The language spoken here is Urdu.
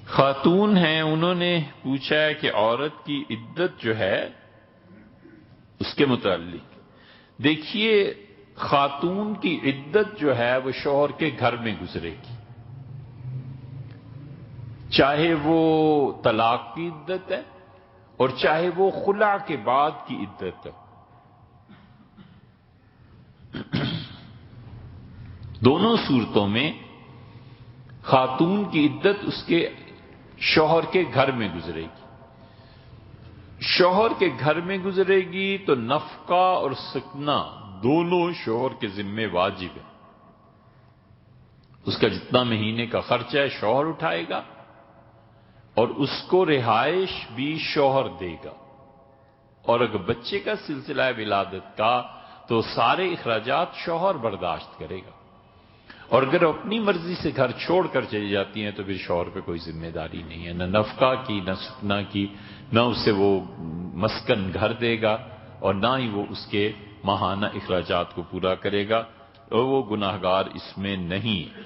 خاتون ہیں، انہوں نے پوچھا ہے کہ عورت کی عدت جو ہے اس کے متعلق دیکھیے، خاتون کی عدت جو ہے وہ شوہر کے گھر میں گزرے گی، چاہے وہ طلاق کی عدت ہے اور چاہے وہ خلع کے بعد کی عدت ہے، دونوں صورتوں میں خاتون کی عدت اس کے شوہر کے گھر میں گزرے گی۔ شوہر کے گھر میں گزرے گی تو نفقہ اور سکنہ دونوں شوہر کے ذمے واجب ہے۔ اس کا جتنا مہینے کا خرچہ ہے شوہر اٹھائے گا اور اس کو رہائش بھی شوہر دے گا، اور اگر بچے کا سلسلہ ولادت کا تو سارے اخراجات شوہر برداشت کرے گا، اور اگر اپنی مرضی سے گھر چھوڑ کر چلی جاتی ہیں تو پھر شوہر پہ کوئی ذمہ داری نہیں ہے، نہ نفقہ کی، نہ سکنہ کی، نہ اسے وہ مسکن گھر دے گا اور نہ ہی وہ اس کے ماہانہ اخراجات کو پورا کرے گا، اور وہ گناہگار اس میں نہیں ہے۔